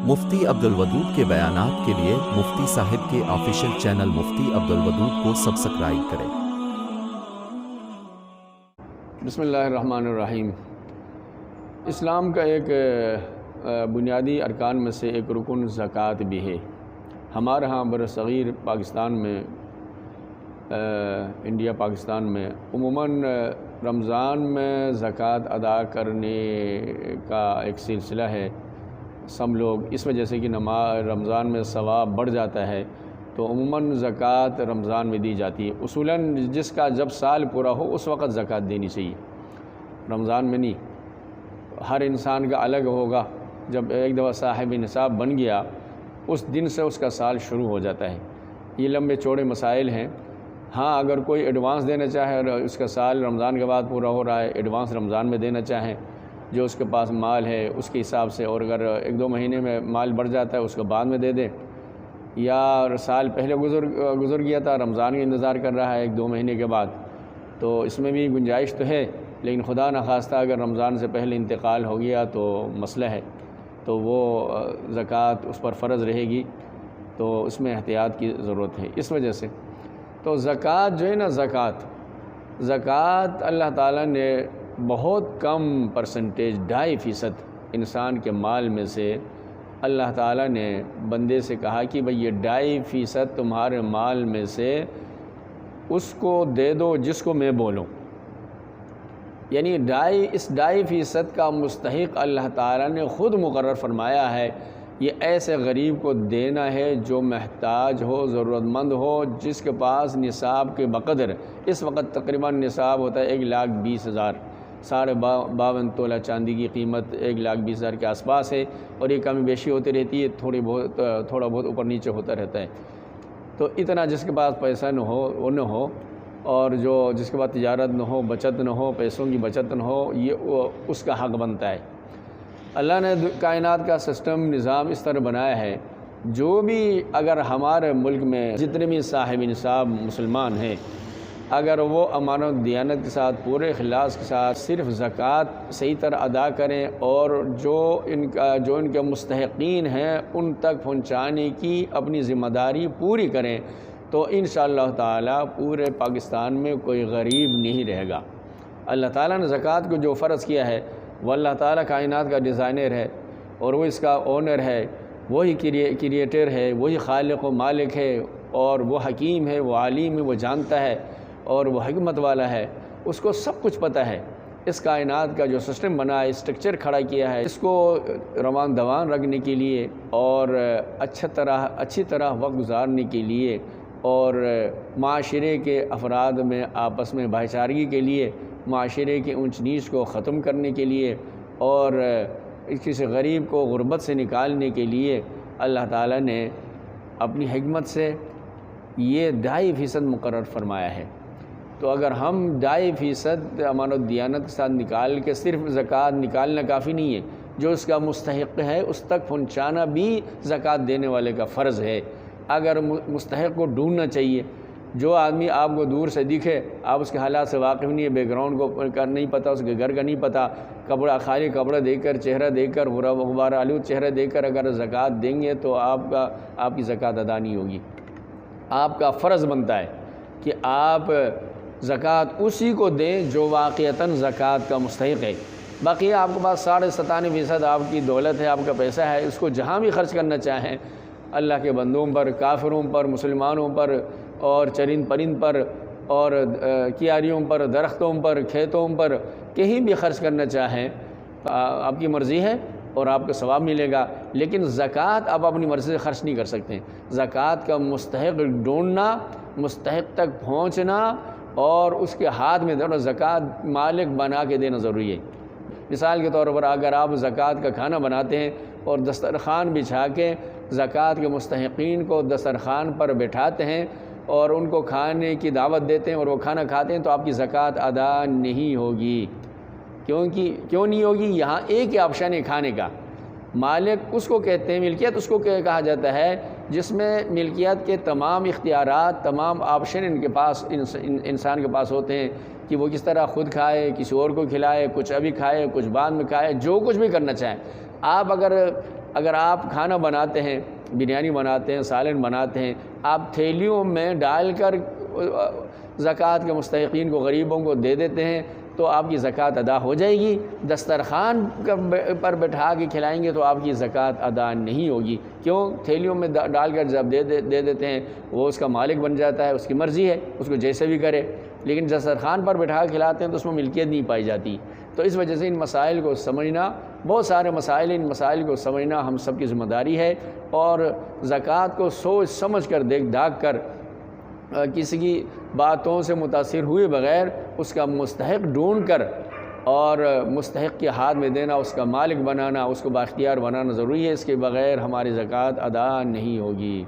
مفتی عبدالودود کے بیانات کے لیے مفتی صاحب کے آفیشیل چینل مفتی عبدالودود کو سبسکرائب کریں۔ بسم اللہ الرحمن الرحیم۔ اسلام کا ایک بنیادی ارکان میں سے ایک رکن زکوٰۃ بھی ہے۔ ہمارے ہاں برصغیر پاکستان میں انڈیا پاکستان میں عموماً رمضان میں زکوٰۃ ادا کرنے کا ایک سلسلہ ہے۔ سب لوگ اس وجہ سے کہ رمضان میں ثواب بڑھ جاتا ہے تو عموماً زکوٰۃ رمضان میں دی جاتی ہے۔ اصولاً جس کا جب سال پورا ہو اس وقت زکوٰۃ دینی چاہیے، رمضان میں نہیں۔ ہر انسان کا الگ ہوگا، جب ایک دفعہ صاحب نصاب بن گیا اس دن سے اس کا سال شروع ہو جاتا ہے۔ یہ لمبے چوڑے مسائل ہیں۔ ہاں اگر کوئی ایڈوانس دینا چاہے اور اس کا سال رمضان کے بعد پورا ہو رہا ہے، ایڈوانس رمضان میں دینا چاہیں، جو اس کے پاس مال ہے اس کے حساب سے، اور اگر ایک دو مہینے میں مال بڑھ جاتا ہے اس کو بعد میں دے دیں، یا سال پہلے گزر گیا تھا رمضان کا انتظار کر رہا ہے ایک دو مہینے کے بعد، تو اس میں بھی گنجائش تو ہے، لیکن خدا نخواستہ اگر رمضان سے پہلے انتقال ہو گیا تو مسئلہ ہے، تو وہ زکوٰۃ اس پر فرض رہے گی، تو اس میں احتیاط کی ضرورت ہے۔ اس وجہ سے تو زکوٰۃ جو ہے نا، زکوٰۃ اللہ تعالیٰ نے بہت کم پرسنٹیج 2.5% انسان کے مال میں سے اللہ تعالیٰ نے بندے سے کہا کہ بھئی یہ 2.5% تمہارے مال میں سے اس کو دے دو جس کو میں بولوں، یعنی اس 2.5% کا مستحق اللہ تعالیٰ نے خود مقرر فرمایا ہے۔ یہ ایسے غریب کو دینا ہے جو محتاج ہو، ضرورت مند ہو، جس کے پاس نصاب کے بقدر، اس وقت تقریباً نصاب ہوتا ہے 1,20,000، 52 تولہ چاندی کی قیمت 1,20,000 کے آس پاس ہے، اور یہ کمی بیشی ہوتی رہتی ہے، تھوڑا بہت اوپر نیچے ہوتا رہتا ہے۔ تو اتنا جس کے پاس پیسہ نہ ہو وہ نہ ہو، اور جس کے پاس تجارت نہ ہو، بچت نہ ہو، پیسوں کی بچت نہ ہو، یہ اس کا حق بنتا ہے۔ اللہ نے کائنات کا سسٹم نظام اس طرح بنایا ہے، جو بھی اگر ہمارے ملک میں جتنے بھی صاحب نصاب مسلمان ہیں، اگر وہ امانت دیانت کے ساتھ پورے اخلاص کے ساتھ صرف زکوٰۃ صحیح طرح ادا کریں اور جو ان کے مستحقین ہیں ان تک پہنچانے کی اپنی ذمہ داری پوری کریں، تو انشاءاللہ تعالی پورے پاکستان میں کوئی غریب نہیں رہے گا۔ اللہ تعالیٰ نے زکوٰۃ کو جو فرض کیا ہے، وہ اللہ تعالیٰ کائنات کا ڈیزائنر ہے، اور وہ اس کا اونر ہے، وہی کریٹر ہے، وہی خالق و مالک ہے، اور وہ حکیم ہے، وہ عالم ہے، وہ جانتا ہے، اور وہ حکمت والا ہے، اس کو سب کچھ پتہ ہے۔ اس کائنات کا جو سسٹم بنا ہے، اسٹرکچر کھڑا کیا ہے، اس کو روان دوان رکھنے کے لیے اور اچھی طرح وقت گزارنے کے لیے، اور معاشرے کے افراد میں آپس میں بھائی چارگی کے لیے، معاشرے کی اونچ نیچ کو ختم کرنے کے لیے، اور کسی غریب کو غربت سے نکالنے کے لیے اللہ تعالیٰ نے اپنی حکمت سے یہ 2.5% مقرر فرمایا ہے۔ تو اگر ہم 2.5% امانت دیانت کے ساتھ نکال کے، صرف زکوٰۃ نکالنا کافی نہیں ہے، جو اس کا مستحق ہے اس تک پہنچانا بھی زکوٰۃ دینے والے کا فرض ہے۔ اگر مستحق کو ڈھونڈنا چاہیے، جو آدمی آپ کو دور سے دکھے، آپ اس کے حالات سے واقف نہیں ہے، بیک گراؤنڈ کو نہیں پتہ، اس کے گھر کا نہیں پتہ، خالی کپڑا دیکھ کر، چہرہ دیکھ کر، غبار آلود چہرہ دیکھ کر اگر زکوٰۃ دیں گے تو آپ کی زکوٰۃ ادا نہیں ہوگی۔ آپ کا فرض بنتا ہے کہ آپ زکوٰۃ اسی کو دیں جو واقعتاً زکوٰۃ کا مستحق ہے۔ باقی آپ کے پاس 97.5% آپ کی دولت ہے، آپ کا پیسہ ہے، اس کو جہاں بھی خرچ کرنا چاہیں، اللہ کے بندوں پر، کافروں پر، مسلمانوں پر، اور چرند پرند پر، اور کیاریوں پر، درختوں پر، کھیتوں پر، کہیں بھی خرچ کرنا چاہیں آپ کی مرضی ہے اور آپ کو ثواب ملے گا، لیکن زکوٰۃ آپ اپنی مرضی سے خرچ نہیں کر سکتے۔ زکوٰۃ کا مستحق ڈھونڈنا، مستحق تک پہنچنا، اور اس کے ہاتھ میں دینا، زکوٰۃ مالک بنا کے دینا ضروری ہے۔ مثال کے طور پر اگر آپ زکوٰۃ کا کھانا بناتے ہیں اور دسترخوان بچھا کے زکوٰۃ کے مستحقین کو دسترخوان پر بٹھاتے ہیں اور ان کو کھانے کی دعوت دیتے ہیں اور وہ کھانا کھاتے ہیں، تو آپ کی زکوٰۃ ادا نہیں ہوگی۔ کیوں نہیں ہوگی؟ یہاں ایک ہی آپشن ہے کھانے کا۔ مالک اس کو کہتے ہیں، ملکیت اس کو کہا جاتا ہے جس میں ملکیت کے تمام اختیارات، تمام آپشن ان کے پاس، انسان کے پاس ہوتے ہیں کہ وہ کس طرح خود کھائے، کسی اور کو کھلائے، کچھ ابھی کھائے، کچھ بعد میں کھائے، جو کچھ بھی کرنا چاہیں۔ آپ اگر اگر آپ کھانا بناتے ہیں، بریانی بناتے ہیں، سالن بناتے ہیں، آپ تھیلیوں میں ڈال کر زکوٰۃ کے مستحقین کو، غریبوں کو دے دیتے ہیں تو آپ کی زکوٰۃ ادا ہو جائے گی۔ دسترخوان پر بٹھا کے کھلائیں گے تو آپ کی زکوٰۃ ادا نہیں ہوگی۔ کیوں؟ تھیلیوں میں ڈال کر جب دے دیتے ہیں وہ اس کا مالک بن جاتا ہے، اس کی مرضی ہے، اس کو جیسے بھی کرے، لیکن دسترخوان پر بٹھا کے کھلاتے ہیں تو اس میں ملکیت نہیں پائی جاتی۔ تو اس وجہ سے ان مسائل کو سمجھنا، بہت سارے مسائل، ان مسائل کو سمجھنا ہم سب کی ذمہ داری ہے، اور زکوٰۃ کو سوچ سمجھ کر، دیکھ داکھ کر، کسی کی باتوں سے متاثر ہوئے بغیر اس کا مستحق ڈھونڈ کر اور مستحق کے ہاتھ میں دینا، اس کا مالک بنانا، اس کو بااختیار بنانا ضروری ہے۔ اس کے بغیر ہماری زکوٰۃ ادا نہیں ہوگی۔